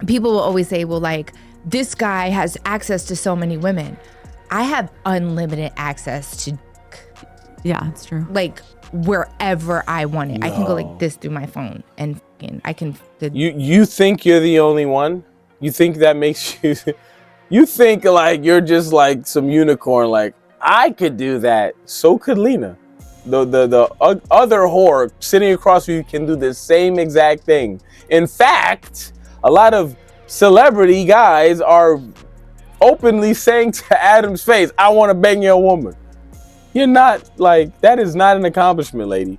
people will always say, well, like, this guy has access to so many women. I have unlimited access to, yeah, it's true. like, wherever I want it. No. I can go like this through my phone, and I can. You think you're the only one? You think that makes you? You think like you're just like some unicorn? Like, I could do that. So could Lena. The other whore sitting across from you can do the same exact thing. In fact, a lot of celebrity guys are openly saying to Adam's face, I want to bang your woman. You're not, like, that is not an accomplishment, lady.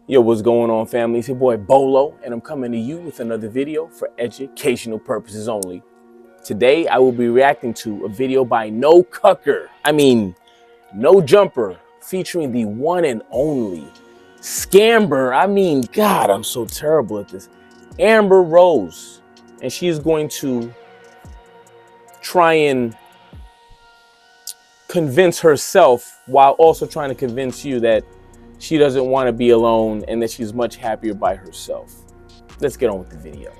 Yo, what's going on, family? It's your boy Bolo, and I'm coming to you with another video for educational purposes only. Today, I will be reacting to a video by No Cucker. I mean, No Jumper, featuring the one and only Scamber. I mean, God, I'm so terrible at this. Amber Rose. And she is going to try and convince herself while also trying to convince you that she doesn't want to be alone and that she's much happier by herself. Let's get on with the video.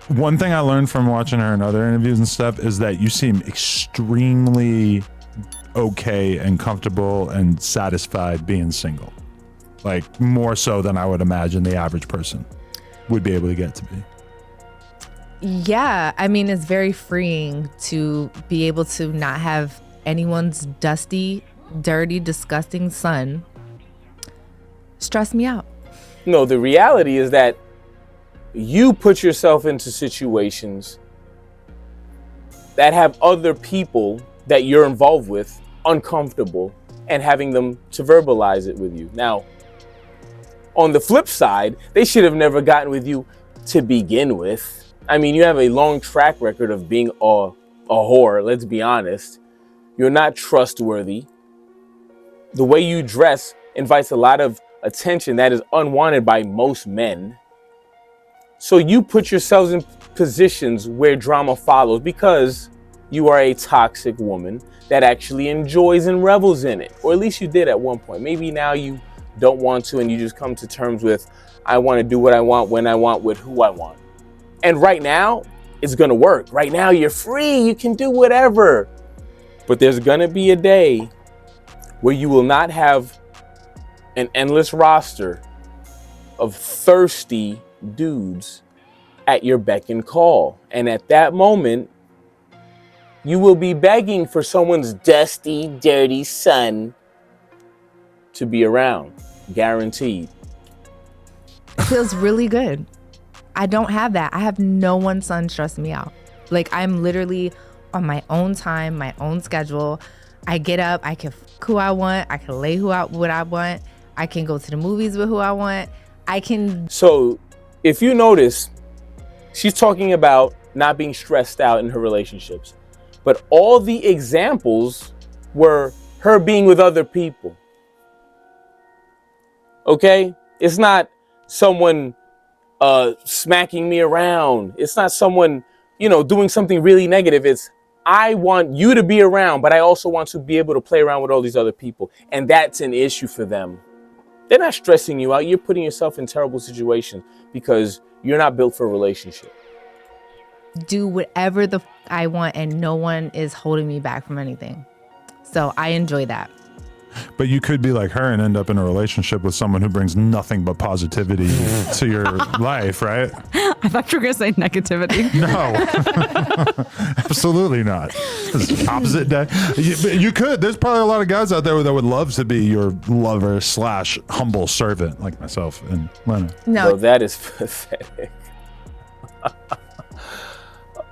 One thing I learned from watching her in other interviews and stuff is that you seem extremely okay and comfortable and satisfied being single. Like, more so than I would imagine the average person would be able to get to be. Yeah, I mean, it's very freeing to be able to not have anyone's dusty, dirty, disgusting son stress me out. No, the reality is that you put yourself into situations that have other people that you're involved with uncomfortable and having them to verbalize it with you. Now, on the flip side, they should have never gotten with you to begin with. I mean, you have a long track record of being a whore, let's be honest. You're not trustworthy. The way you dress invites a lot of attention that is unwanted by most men. So you put yourselves in positions where drama follows because you are a toxic woman that actually enjoys and revels in it. Or at least you did at one point. Maybe now you don't want to and you just come to terms with, I want to do what I want, when I want, with who I want. And right now, it's going to work. Right now, you're free. You can do whatever. But there's going to be a day where you will not have an endless roster of thirsty dudes at your beck and call. And at that moment, you will be begging for someone's dusty, dirty son to be around. Guaranteed. It feels really good. I don't have that. I have no one's son stressing me out. Like, I'm literally on my own time, my own schedule. I get up, I can fuck who I want, I can lay what I want, I can go to the movies with who I want. I can. So if you notice, she's talking about not being stressed out in her relationships, but all the examples were her being with other people. Okay? It's not someone smacking me around. It's not someone, doing something really negative. It's, I want you to be around, but I also want to be able to play around with all these other people. And that's an issue for them. They're not stressing you out. You're putting yourself in terrible situations because you're not built for a relationship. Do whatever the I want and no one is holding me back from anything. So I enjoy that. But you could be like her and end up in a relationship with someone who brings nothing but positivity to your life, right? I thought you were going to say negativity. No, absolutely not. It's opposite day. You could. There's probably a lot of guys out there that would love to be your lover / humble servant, like myself and Lena. No, that is pathetic.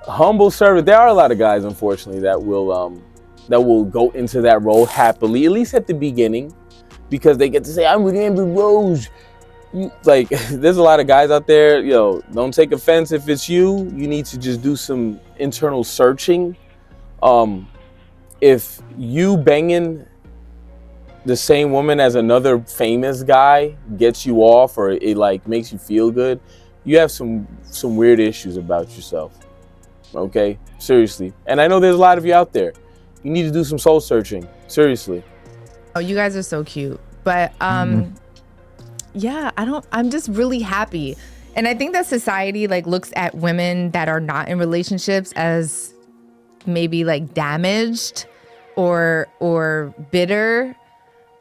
Humble servant. There are a lot of guys, unfortunately, that will go into that role happily, at least at the beginning, because they get to say, I'm with Amber Rose. Like, there's a lot of guys out there, don't take offense if it's you. You need to just do some internal searching. If you banging the same woman as another famous guy gets you off, or it like makes you feel good, you have some weird issues about yourself. Okay? Seriously. And I know there's a lot of you out there. You need to do some soul searching. Seriously. Oh, you guys are so cute. But Yeah, I'm just really happy. And I think that society like looks at women that are not in relationships as maybe like damaged or bitter.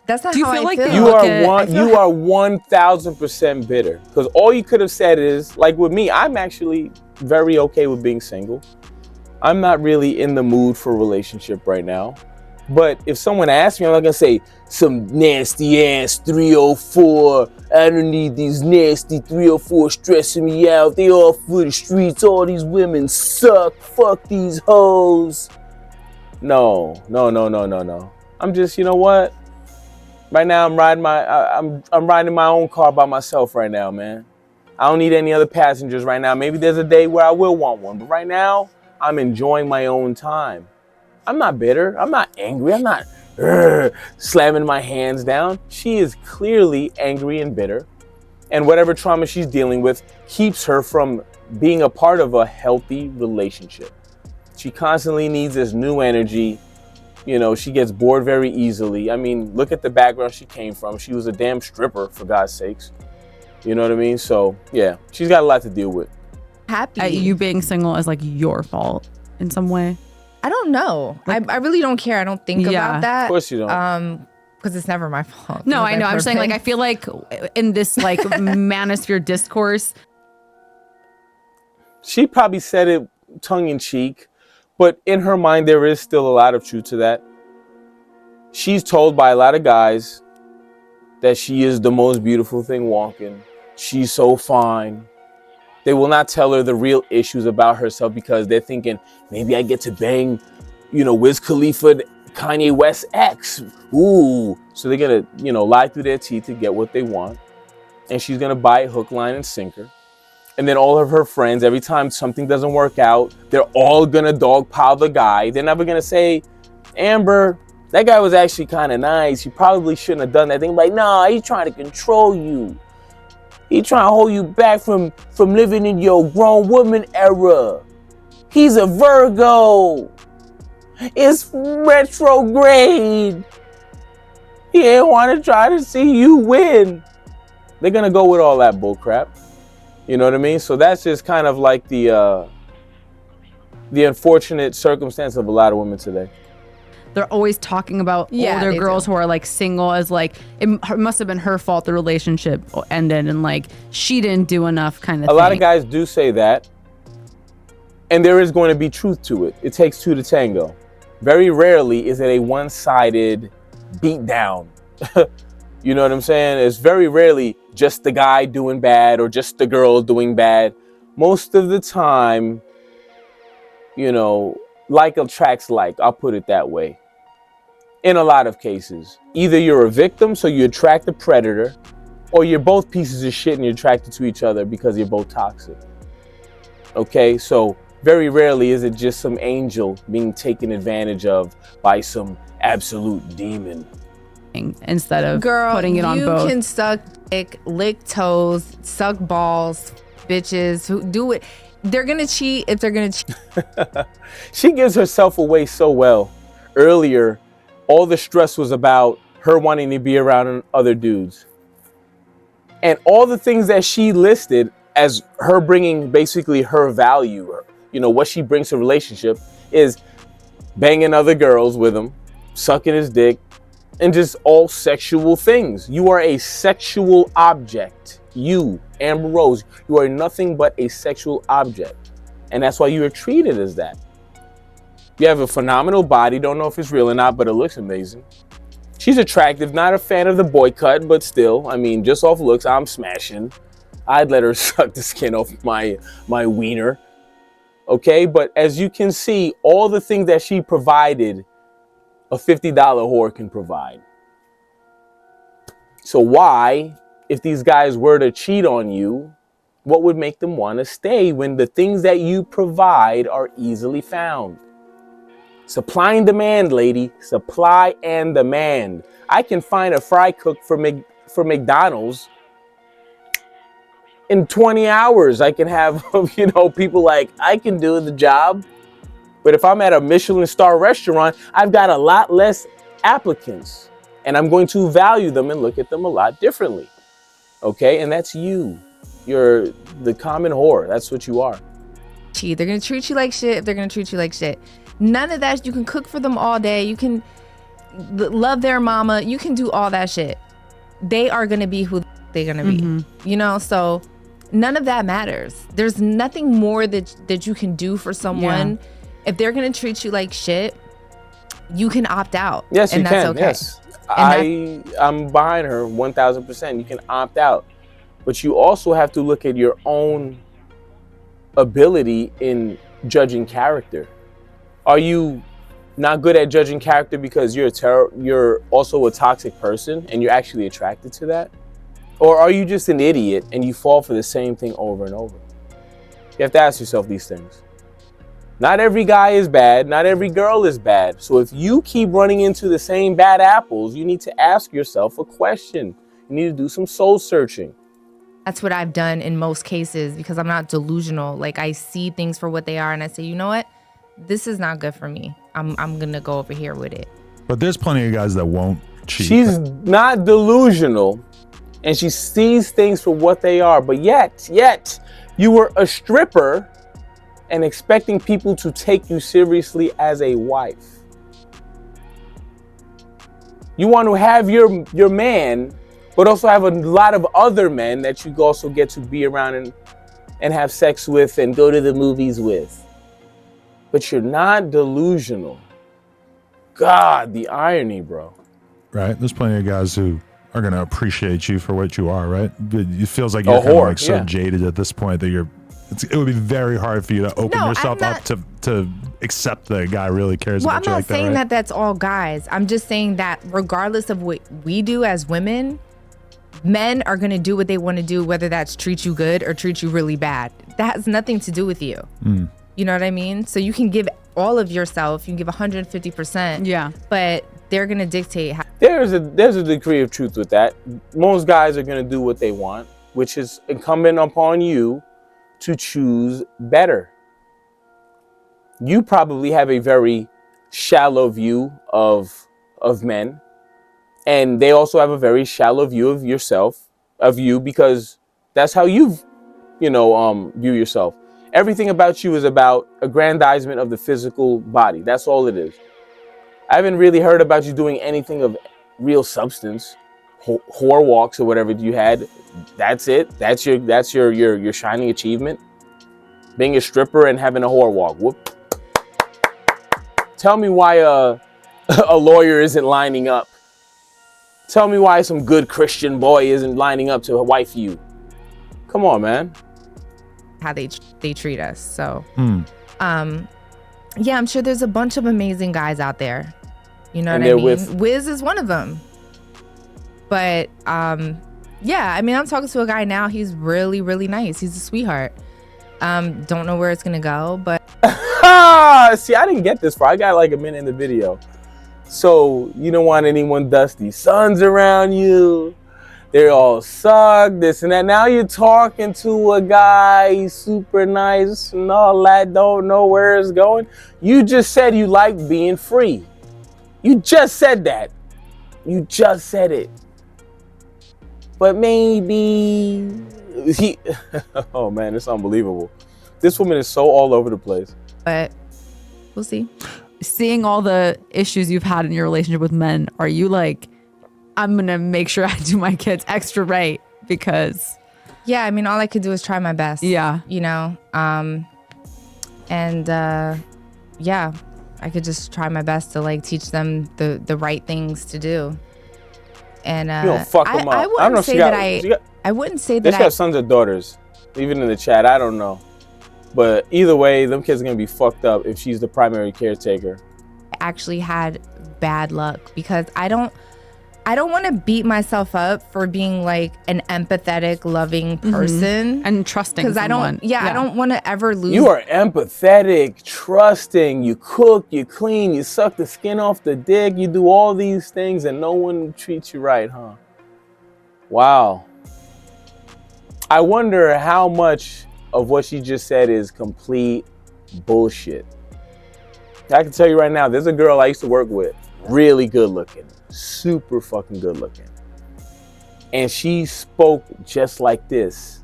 That's not Do you how feel I like feel. they You look are at- one. I feel You are 1,000% bitter. Because all you could have said is, like with me, I'm actually very okay with being single. I'm not really in the mood for a relationship right now. But if someone asks me, I'm not gonna say some nasty ass 304. I don't need these nasty 304 stressing me out. They all for the streets. All these women suck. Fuck these hoes. No. I'm just, you know what? Right now, I'm riding I'm riding my own car by myself right now, man. I don't need any other passengers right now. Maybe there's a day where I will want one, but right now, I'm enjoying my own time. I'm not bitter. I'm not angry. I'm not slamming my hands down. She is clearly angry and bitter, and whatever trauma she's dealing with keeps her from being a part of a healthy relationship. She constantly needs this new energy. You know, she gets bored very easily. I mean, look at the background she came from. She was a damn stripper, for God's sakes. You know what I mean? So, yeah, she's got a lot to deal with. happy. you being single is like your fault in some way. I don't know. I really don't care. I don't think Yeah. about that. Of course you don't. Because it's never my fault. No, Like, I know. I'm just saying, like, I purpose. feel like in this like manosphere discourse, She probably said it tongue in cheek, but in her mind, there is still a lot of truth to that. She's told by a lot of guys that she is the most beautiful thing walking. She's so fine. They will not tell her the real issues about herself because they're thinking, maybe I get to bang, Wiz Khalifa, Kanye West ex. Ooh. So they're going to, lie through their teeth to get what they want. And she's going to buy it hook, line, and sinker. And then all of her friends, every time something doesn't work out, they're all going to dogpile the guy. They're never going to say, Amber, that guy was actually kind of nice. You probably shouldn't have done that thing. Like, nah, he's trying to control you. He's trying to hold you back from living in your grown woman era. He's a Virgo. It's retrograde. He ain't want to try to see you win. They're going to go with all that bullcrap. You know what I mean? So that's just kind of like the unfortunate circumstance of a lot of women today. they're always talking about older they girls do. who are like single as like it must have been her fault the relationship ended and like she didn't do enough kind of thing. A lot of guys do say that, and there is going to be truth to it. It takes two to tango. Very rarely is it a one-sided beat down. You know what I'm saying? It's very rarely just the guy doing bad or just the girl doing bad. Most of the time, like attracts like, I'll put it that way. In a lot of cases, either you're a victim, so you attract the predator, or you're both pieces of shit and you're attracted to each other because you're both toxic. Okay, so very rarely is it just some angel being taken advantage of by some absolute demon. Instead of Girl, putting it on you both. can suck dick, lick toes, suck balls, bitches who do it. They're gonna cheat if they're gonna cheat. She gives herself away so well. Earlier, all the stress was about her wanting to be around other dudes. And all the things that she listed as her bringing basically her value, what she brings to a relationship is banging other girls with him, sucking his dick, and just all sexual things. You are a sexual object. You, Amber Rose, you are nothing but a sexual object. And that's why you are treated as that. You have a phenomenal body. Don't know if it's real or not, but it looks amazing. She's attractive. Not a fan of the boy cut, but still, I mean, just off looks, I'm smashing. I'd let her suck the skin off my wiener. Okay, but as you can see, all the things that she provided, a $50 whore can provide. So why, if these guys were to cheat on you, what would make them want to stay when the things that you provide are easily found? Supply and demand, lady. Supply and demand. I can find a fry cook for McDonald's in 20 hours. I can have, people like, I can do the job. But if I'm at a Michelin star restaurant, I've got a lot less applicants. And I'm going to value them and look at them a lot differently. Okay, and that's you. You're the common whore. That's what you are. They're gonna treat you like shit if they're gonna treat you like shit. None of that. You can cook for them all day. You can love their mama. You can do all that shit. They are gonna be who they're gonna be. You know, so none of that matters. There's nothing more that you can do for someone. If they're gonna treat you like shit, you can opt out. Yes, and you that's can. okay. Yes, I'm behind her 1,000%. You can opt out, but you also have to look at your own ability in judging character. Are you not good at judging character because you're also a toxic person and you're actually attracted to that? Or are you just an idiot and you fall for the same thing over and over? You have to ask yourself these things. Not every guy is bad. Not every girl is bad. So if you keep running into the same bad apples, you need to ask yourself a question. You need to do some soul searching. That's what I've done in most cases because I'm not delusional. Like I see things for what they are and I say, you know what? This is not good for me. I'm going to go over here with it. But there's plenty of guys that won't cheat. She's not delusional and she sees things for what they are. But yet, you were a stripper and expecting people to take you seriously as a wife. You want to have your man, but also have a lot of other men that you also get to be around and have sex with and go to the movies with. But you're not delusional. God, the irony, bro. Right? There's plenty of guys who are going to appreciate you for what you are, right? But it feels like you're kind of like so jaded at this point that it would be very hard for you to open yourself up to accept that a guy really cares about you like that. I'm not saying right? that's all guys. I'm just saying that regardless of what we do as women, men are going to do what they want to do, whether that's treat you good or treat you really bad. That has nothing to do with you. You know what I mean? So you can give all of yourself, you can give 150%. Yeah. But they're going to dictate how. There's a degree of truth with that. Most guys are going to do what they want, which is incumbent upon you to choose better. You probably have a very shallow view of men, and they also have a very shallow view of you because that's how you view yourself. Everything about you is about aggrandizement of the physical body. That's all it is. I haven't really heard about you doing anything of real substance, whore walks or whatever you had. That's it. That's your shining achievement. Being a stripper and having a whore walk. Whoop. Tell me why a lawyer isn't lining up. Tell me why some good Christian boy isn't lining up to wife you. Come on, man. How they treat us. So, yeah, I'm sure there's a bunch of amazing guys out there. You know what I mean? Wiz is one of them. But yeah, I mean, I'm talking to a guy now. He's really, really nice. He's a sweetheart. Don't know where it's gonna go, but see, I didn't get this far. I got like a minute in the video. So you don't want anyone dusty sons around you. They all suck, this and that. Now you're talking to a guy, he's super nice and all that, don't know where it's going. You just said you like being free. You just said that. You just said it. But maybe oh man, it's unbelievable. This woman is so all over the place. But we'll see. Seeing all the issues you've had in your relationship with men, are you like, I'm going to make sure I do my kids extra right because... Yeah, I mean, all I could do is try my best. Yeah. You know? Yeah, I could just try my best to like teach them the right things to do. And you don't fuck them up. I wouldn't say that I wouldn't say that I got sons or daughters, even in the chat. I don't know. But either way, them kids are going to be fucked up if she's the primary caretaker. I actually had bad luck because I don't want to beat myself up for being like an empathetic, loving person and trusting. Because I don't want to ever lose. You are empathetic, trusting. You cook, you clean, you suck the skin off the dick. You do all these things, and no one treats you right, huh? Wow. I wonder how much of what she just said is complete bullshit. I can tell you right now, there's a girl I used to work with, really good looking. Super fucking good looking. And she spoke just like this.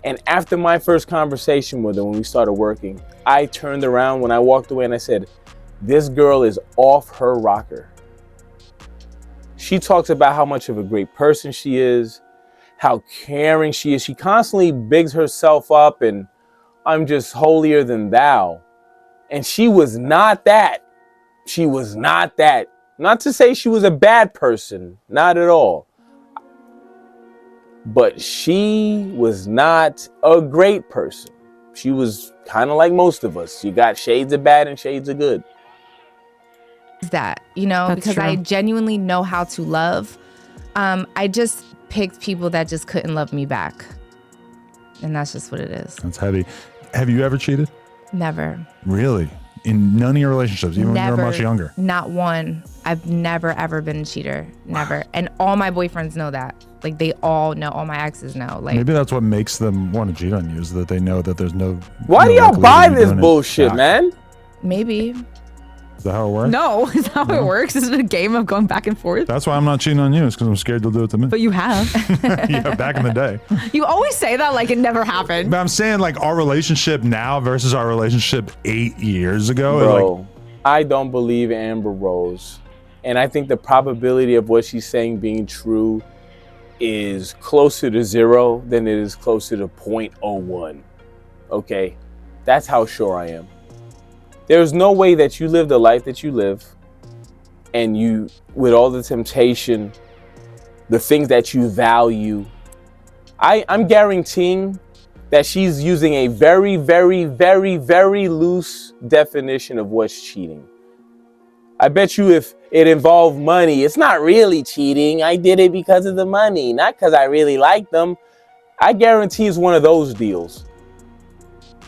And after my first conversation with her, when we started working, I turned around when I walked away and I said, this girl is off her rocker. She talks about how much of a great person she is, how caring she is. She constantly bigs herself up and I'm just holier than thou. And she was not that. She was not that. Not to say she was a bad person, not at all. But she was not a great person. She was kind of like most of us. You got shades of bad and shades of good. That, you know, That's because true. I genuinely know how to love. I just picked people that just couldn't love me back. And that's just what it is. That's heavy. Have you ever cheated? Never. Really? In none of your relationships, even when you were much younger? Not one. I've never, ever been a cheater. Never. And all my boyfriends know that. Like, they all know. All my exes know. Like, Maybe that's what makes them want to cheat on you, is that they know that there's no... Why do no y'all likelihood buy of you this doing it bullshit, back. man? maybe. Is that how it works? No, is that how it works? Is it a game of going back and forth? That's why I'm not cheating on you, is because I'm scared you'll do it to me. But you have. Yeah, back in the day. You always say that like it never happened. But I'm saying, like, our relationship now versus our relationship 8 years ago. Bro, Like, I don't believe Amber Rose. And I think the probability of what she's saying being true is closer to 0 than it is closer to 0.01. Okay? That's how sure I am. There's no way that you live the life that you live and you, with all the temptation, the things that you value, I'm guaranteeing that she's using a very, very, very, very loose definition of what's cheating. I bet you if it involved money, it's not really cheating. I did it because of the money, not because I really like them. I guarantee it's one of those deals.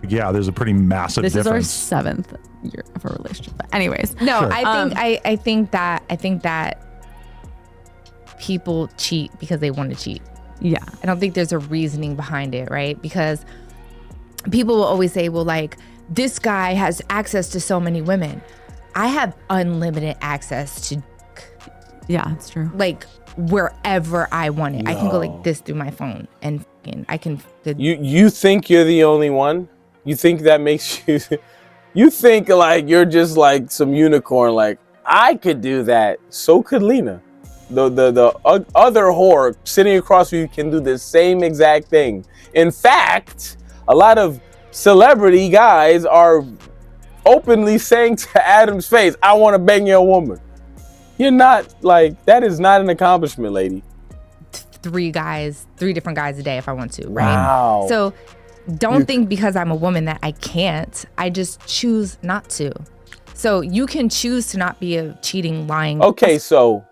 yeah, there's a pretty massive This difference. is our 7th year of a relationship. But anyways, No, Sure. I think that people cheat because they want to cheat. yeah. I don't think there's a reasoning behind it, right? Because people will always say, well, like, this guy has access to so many women. I have unlimited access to, Yeah, it's true. like, wherever I want it. I can go No. like this through my phone and f***ing, I can. You think you're the only one? You think that makes you... You think like you're just like some unicorn, like, I could do that. So could Lena. The other whore sitting across from you can do the same exact thing. In fact, a lot of celebrity guys are openly saying to Adam's face, I want to bang your woman. You're not, like, that is not an accomplishment, lady. 3 different guys a day if I want to, right? Wow. So don't think because I'm a woman that I can't. I just choose not to. So you can choose to not be a cheating, lying. Okay, so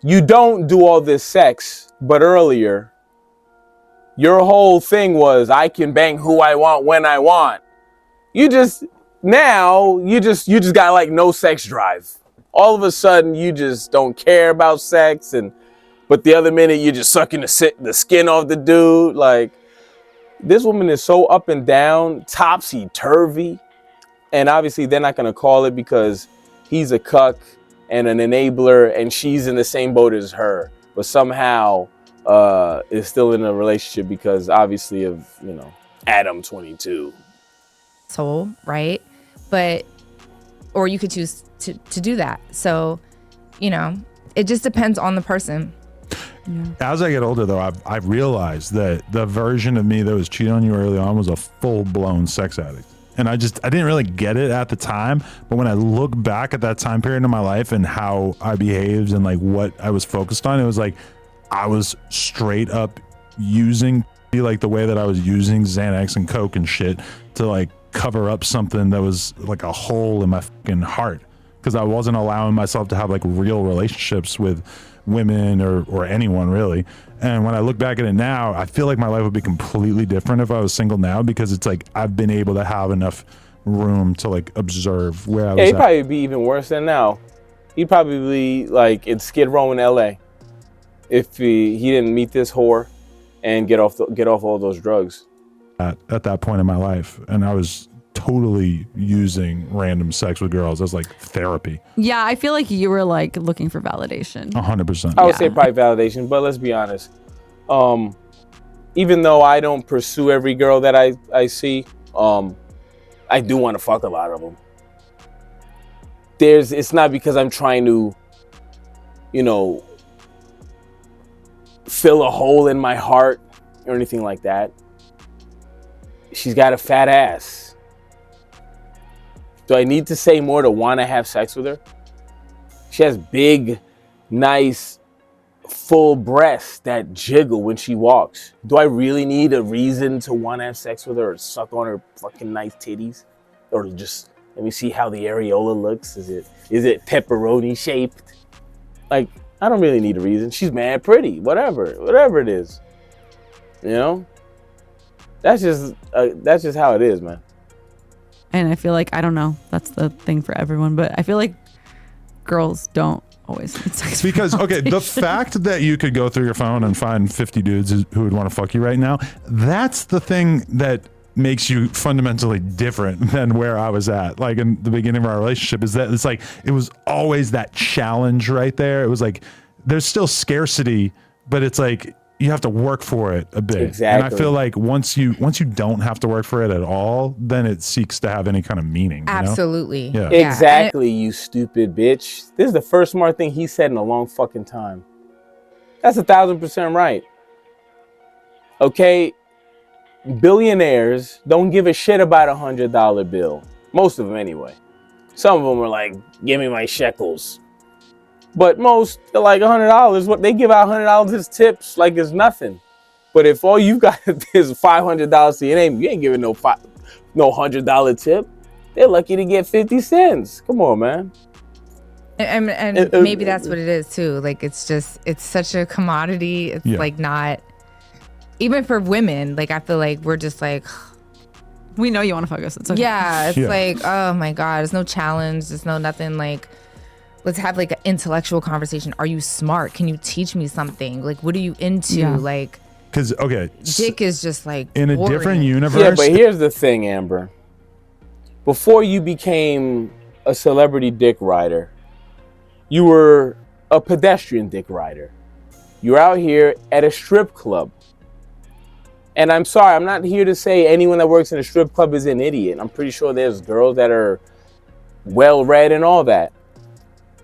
you don't do all this sex, but earlier, your whole thing was, I can bang who I want when I want. You just got like no sex drive. All of a sudden, you just don't care about sex, but the other minute you're just sucking the skin off the dude. Like, this woman is so up and down, topsy-turvy, and obviously they're not gonna call it because he's a cuck and an enabler, and she's in the same boat as her, but somehow is still in a relationship because obviously of, Adam 22. Soul, right? Or you could choose to do that. So, it just depends on the person. Yeah. As I get older, though, I've realized that the version of me that was cheating on you early on was a full-blown sex addict. And I didn't really get it at the time. But when I look back at that time period in my life and how I behaved and like what I was focused on, it was like I was straight up using like the way that I was using Xanax and Coke and shit to like cover up something that was like a hole in my fucking heart. Because I wasn't allowing myself to have like real relationships with women or anyone really. And when I look back at it now, I feel like my life would be completely different if I was single now, because it's like I've been able to have enough room to like observe where I was Yeah, he'd at. probably be even worse than now. He'd probably be like in Skid Row in LA if he didn't meet this whore and get off all those drugs. At that point in my life, and I was totally using random sex with girls as like therapy. Yeah, I feel like you were like looking for validation. 100%. I would Yeah. say probably validation, but let's be honest. Even though I don't pursue every girl that I see, I do want to fuck a lot of them. It's not because I'm trying to, fill a hole in my heart or anything like that. She's got a fat ass. Do I need to say more to want to have sex with her? She has big, nice, full breasts that jiggle when she walks. Do I really need a reason to want to have sex with her or suck on her fucking nice titties? Or just let me see how the areola looks? Is it pepperoni shaped? Like, I don't really need a reason. She's mad pretty. Whatever it is. That's just how it is, man. And I feel like, I don't know, that's the thing for everyone, but I feel like girls don't always need sex. Because, okay, the fact that you could go through your phone and find 50 dudes who would want to fuck you right now, that's the thing that makes you fundamentally different than where I was at. Like in the beginning of our relationship, is that it's like, it was always that challenge right there. It was like, there's still scarcity, but it's like, you have to work for it a bit. Exactly. And I feel like once you don't have to work for it at all, then it seeks to have any kind of meaning. Absolutely. You know? Yeah. Exactly, you stupid bitch. This is the first smart thing he said in a long fucking time. That's 1,000% right. Okay, billionaires don't give a shit about $100 bill. Most of them anyway. Some of them are like, give me my shekels. But most are like $100. What they give out $100 as tips like it's nothing. But if all you got is $500 to your name, you ain't giving no $100 tip. They're lucky to get 50 cents. Come on, man. And maybe that's what it is too. Like it's such a commodity. It's like not even for women. Like I feel like we're just like, we know you want to fuck us. It's okay. Yeah, it's like, oh my God, there's no challenge. There's no nothing like. Let's have like an intellectual conversation. Are you smart? Can you teach me something? Like, what are you into? Yeah. Like, because dick is just like in boring. a different universe. Yeah, but here's the thing, Amber. Before you became a celebrity dick rider, you were a pedestrian dick rider. You're out here at a strip club. And I'm sorry, I'm not here to say anyone that works in a strip club is an idiot. I'm pretty sure there's girls that are well-read and all that.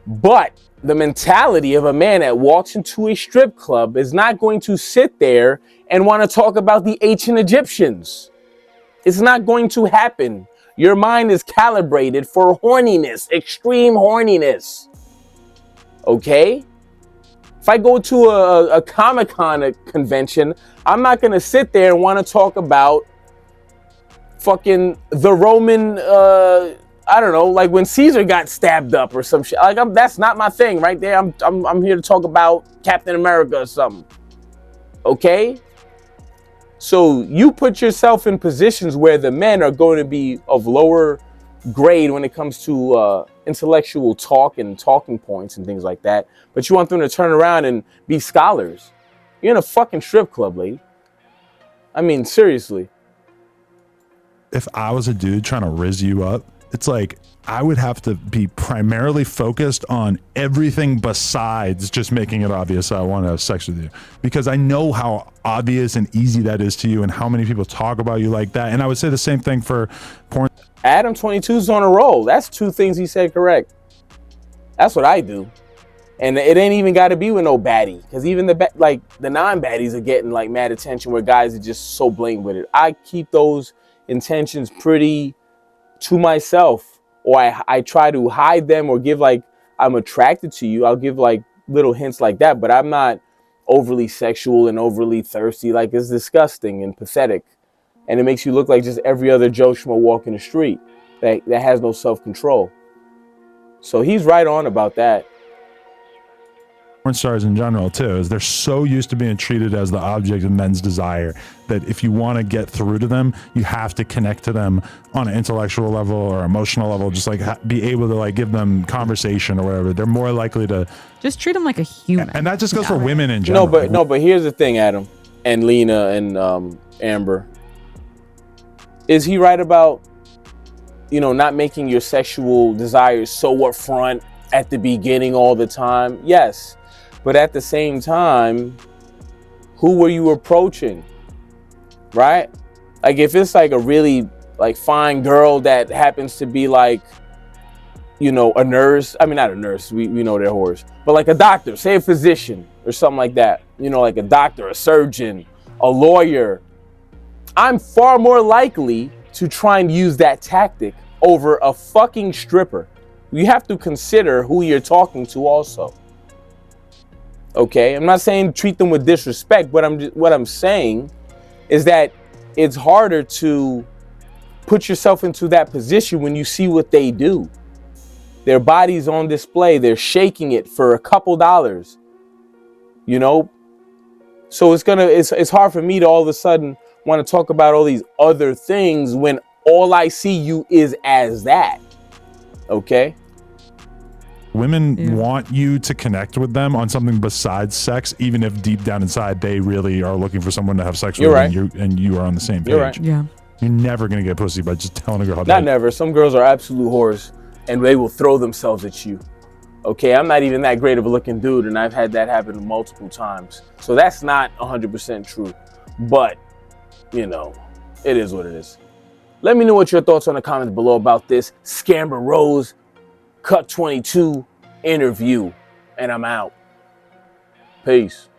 But the mentality of a man that walks into a strip club is not going to sit there and want to talk about the ancient Egyptians. It's not going to happen. Your mind is calibrated for horniness, extreme horniness. Okay? If I go to a Comic-Con convention, I'm not going to sit there and want to talk about fucking the Roman, I don't know, like when Caesar got stabbed up or some shit. Like that's not my thing right there. I'm here to talk about Captain America or something. Okay? So you put yourself in positions where the men are going to be of lower grade when it comes to intellectual talk and talking points and things like that. But you want them to turn around and be scholars. You're in a fucking strip club, lady. I mean, seriously. If I was a dude trying to rizz you up, it's like I would have to be primarily focused on everything besides just making it obvious I want to have sex with you, because I know how obvious and easy that is to you and how many people talk about you like that. And I would say the same thing for porn. Adam 22's on a roll. That's two things he said correct. That's what I do. And it ain't even got to be with no baddie, because even the non-baddies are getting like mad attention where guys are just so blatant with it. I keep those intentions pretty to myself, or I try to hide them or give like I'm attracted to you. I'll give like little hints like that, but I'm not overly sexual and overly thirsty. Like it's disgusting and pathetic, and it makes you look like just every other Joe Schmo walking the street that has no self-control. So he's right on about that. Porn stars in general too, is they're so used to being treated as the object of men's desire that if you want to get through to them, you have to connect to them on an intellectual level or emotional level, just like be able to like give them conversation or whatever. They're more likely to just treat them like a human. And that just goes for women in general. But here's the thing, Adam and Lena and Amber. Is he right about, not making your sexual desires so upfront at the beginning all the time? Yes. But at the same time, Who were you approaching? Right? Like if it's like a really like fine girl that happens to be like, you know, a nurse. I mean, not a nurse. We know they're whores. But like a doctor, say a physician or something like that. You know, like a doctor, a surgeon, a lawyer. I'm far more likely to try and use that tactic over a fucking stripper. You have to consider who you're talking to also. Okay? I'm not saying treat them with disrespect, but what I'm saying is that it's harder to put yourself into that position when you see what they do. Their body's on display. They're shaking it for a couple dollars. You know? So it's hard for me to all of a sudden want to talk about all these other things when all I see you is as that. Okay? Women want you to connect with them on something besides sex, even if deep down inside they really are looking for someone to have sex with, right. and you are on the same page. You're right. Yeah. You're never gonna get pussy by just telling a girl. Not never. Some girls are absolute whores, and they will throw themselves at you. Okay, I'm not even that great of a looking dude, and I've had that happen multiple times. So that's not 100% true. But, you know, it is what it is. Let me know what your thoughts on the comments below about this Scamber Rose Cut 22 interview. And I'm out. Peace.